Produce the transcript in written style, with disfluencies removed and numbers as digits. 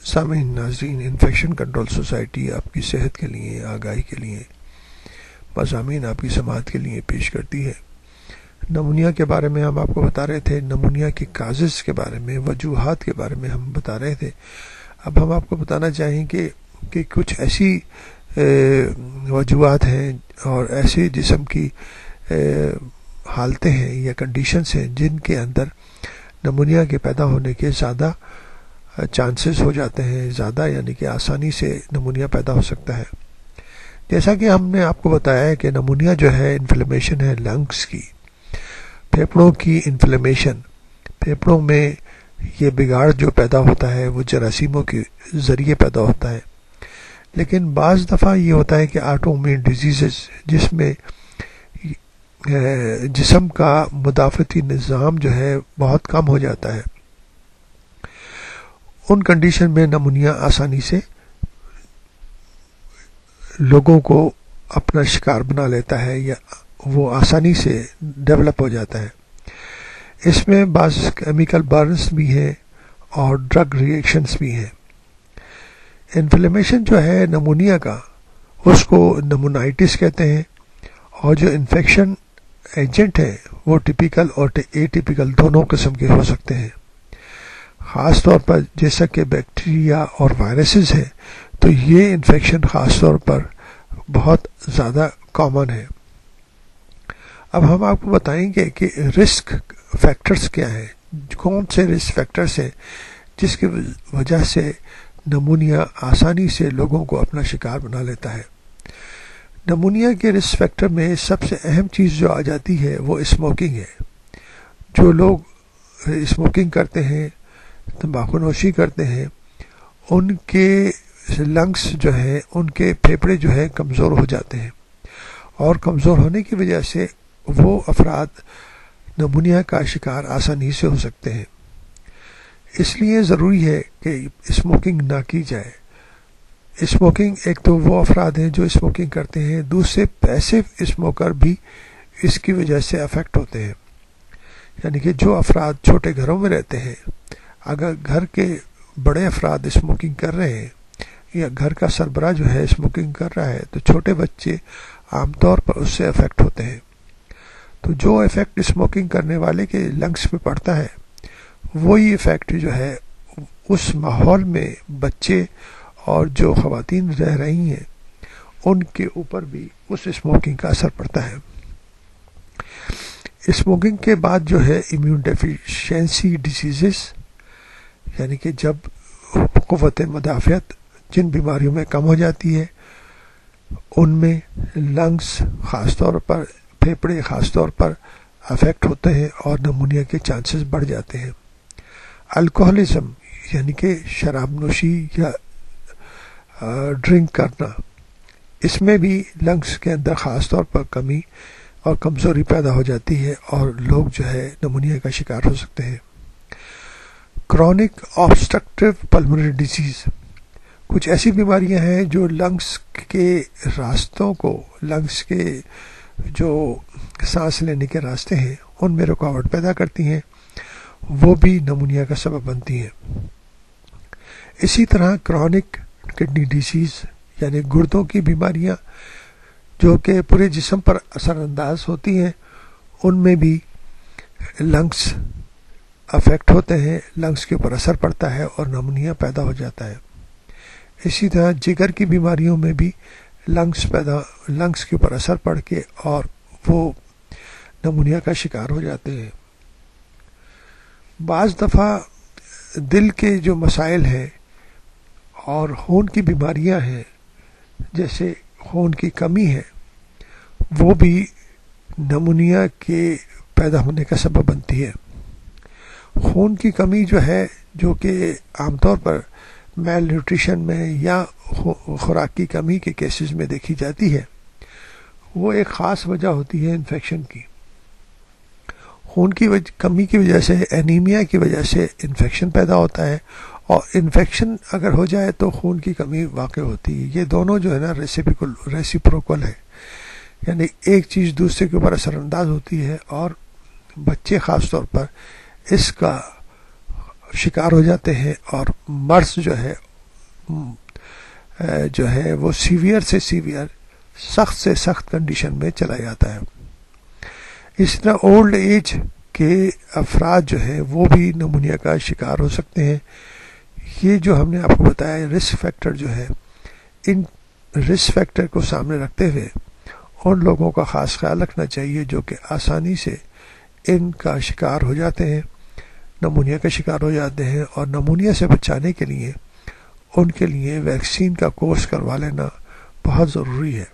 سامعین ناظرین، infection control society آپ کی صحت کے لیے آگاہی کے لیے مضامین آپ کی سماعت کے لیے پیش کرتی ہے۔ نمونیا کے بارے میں ہم آپ کو بتا رہے تھے، نمونیا کے کازز کے بارے میں، وجوہات کے بارے میں ہم بتا رہے تھے۔ اب ہم آپ کو بتانا چاہیں کہ کچھ ایسی وجوہات ہیں اور ایسے جسم کی حالتیں ہیں یا کنڈیشنز ہیں جن کے اندر نمونیا کے پیدا ہونے کے زیادہ چانسز ہو جاتے ہیں، زیادہ یعنی کہ آسانی سے نمونیا پیدا ہو سکتا ہے۔ جیسا کہ ہم نے آپ کو بتایا ہے کہ نمونیا جو ہے انفلیمیشن ہے لنگس کی، پھیپھڑوں کی انفلیمیشن، پھیپھڑوں میں یہ بگاڑ جو پیدا ہوتا ہے وہ جراثیموں کے ذریعے پیدا ہوتا ہے۔ لیکن بعض دفعہ یہ ہوتا ہے کہ آٹو امیون ڈیزیزز جس میں جسم کا مدافعتی نظام جو ہے بہت کم ہو جاتا ہے، ان کنڈیشن میں نمونیا آسانی سے لوگوں کو اپنا شکار بنا لیتا ہے یا وہ آسانی سے ڈیولپ ہو جاتا ہے۔ اس میں بعض کیمیکل برنز بھی ہیں اور ڈرگ ریئیکشنز بھی ہیں۔ انفلیمیشن جو ہے نمونیا کا، اس کو نمونائٹس کہتے ہیں، اور جو انفیکشن ایجنٹ ہیں وہ ٹپیکل اور اے ٹپیکل دونوں قسم کے ہو سکتے ہیں۔ خاص طور پر جیسا کہ بیکٹیریا اور وائرسز ہیں تو یہ انفیکشن خاص طور پر بہت زیادہ کامن ہے۔ اب ہم آپ کو بتائیں گے کہ رسک فیکٹرز کیا ہیں، کون سے رسک فیکٹرز ہیں جس کی وجہ سے نمونیا آسانی سے لوگوں کو اپنا شکار بنا لیتا ہے۔ نمونیا کے رسک فیکٹر میں سب سے اہم چیز جو آ جاتی ہے وہ اسموکنگ ہے۔ جو لوگ اسموکنگ کرتے ہیں، تمباکو نوشی کرتے ہیں، ان کے لنگس جو ہیں، ان کے پھیپھڑے جو ہیں کمزور ہو جاتے ہیں، اور کمزور ہونے کی وجہ سے وہ افراد نمونیا کا شکار آسانی سے ہو سکتے ہیں۔ اس لیے ضروری ہے کہ اسموکنگ نہ کی جائے۔ اسموکنگ، ایک تو وہ افراد ہیں جو اسموکنگ کرتے ہیں، دوسرے پیسو اسموکر بھی اس کی وجہ سے افیکٹ ہوتے ہیں۔ یعنی کہ جو افراد چھوٹے گھروں میں رہتے ہیں، اگر گھر کے بڑے افراد اسموکنگ کر رہے ہیں یا گھر کا سربراہ جو ہے اسموکنگ کر رہا ہے تو چھوٹے بچے عام طور پر اس سے افیکٹ ہوتے ہیں۔ تو جو افیکٹ اسموکنگ کرنے والے کے لنگس پہ پڑتا ہے وہی افیکٹ جو ہے اس ماحول میں بچے اور جو خواتین رہ رہی ہیں ان کے اوپر بھی اس اسموکنگ کا اثر پڑتا ہے۔ اسموکنگ کے بعد جو ہے امیون ڈیفیشینسی ڈیزیزز، یعنی کہ جب قوت مدافعت جن بیماریوں میں کم ہو جاتی ہے ان میں لنگس خاص طور پر، پھیپھڑے خاص طور پر افیکٹ ہوتے ہیں اور نمونیا کے چانسز بڑھ جاتے ہیں۔ الکوہلزم یعنی کہ شراب نوشی یا ڈرنک کرنا، اس میں بھی لنگس کے اندر خاص طور پر کمی اور کمزوری پیدا ہو جاتی ہے اور لوگ جو ہے نمونیا کا شکار ہو سکتے ہیں۔ کرونک آبسٹرکٹیو پلمونری ڈیزیز، کچھ ایسی بیماریاں ہیں جو لنگس کے راستوں کو، لنگس کے جو سانس لینے کے راستے ہیں ان میں رکاوٹ پیدا کرتی ہیں، وہ بھی نمونیا کا سبب بنتی ہیں۔ اسی طرح کرونک کڈنی ڈیزیز یعنی گردوں کی بیماریاں جو کہ پورے جسم پر اثر انداز ہوتی ہیں، ان میں بھی لنگس افیکٹ ہوتے ہیں، لنگس کے اوپر اثر پڑتا ہے اور نمونیا پیدا ہو جاتا ہے۔ اسی طرح جگر کی بیماریوں میں بھی لنگس کے اوپر اثر پڑ کے اور وہ نمونیا کا شکار ہو جاتے ہیں۔ بعض دفعہ دل کے جو مسائل ہیں اور خون کی بیماریاں ہیں، جیسے خون کی کمی ہے، وہ بھی نمونیا کے پیدا ہونے کا سبب بنتی ہے۔ خون کی کمی جو ہے، جو کہ عام طور پر میل نیوٹریشن میں یا خوراک کی کمی کے کیسز میں دیکھی جاتی ہے، وہ ایک خاص وجہ ہوتی ہے انفیکشن کی۔ خون کی کمی کی وجہ سے، اینیمیا کی وجہ سے انفیکشن پیدا ہوتا ہے، اور انفیکشن اگر ہو جائے تو خون کی کمی واقع ہوتی ہے۔ یہ دونوں جو ہے نا ریسیپروکل ہے، یعنی ایک چیز دوسرے کے اوپر اثر انداز ہوتی ہے، اور بچے خاص طور پر اس کا شکار ہو جاتے ہیں اور مرض جو ہے جو ہے وہ سیویئر سے سیویئر، سخت سے سخت کنڈیشن میں چلا جاتا ہے۔ اس طرح اولڈ ایج کے افراد جو ہیں وہ بھی نمونیا کا شکار ہو سکتے ہیں۔ یہ جو ہم نے آپ کو بتایا رسک فیکٹر جو ہے، ان رسک فیکٹر کو سامنے رکھتے ہوئے ان لوگوں کا خاص خیال رکھنا چاہیے جو کہ آسانی سے ان کا شکار ہو جاتے ہیں، نمونیا کا شکار ہو جاتے ہیں، اور نمونیا سے بچانے کے لیے ان کے لیے ویکسین کا کورس کروا لینا بہت ضروری ہے۔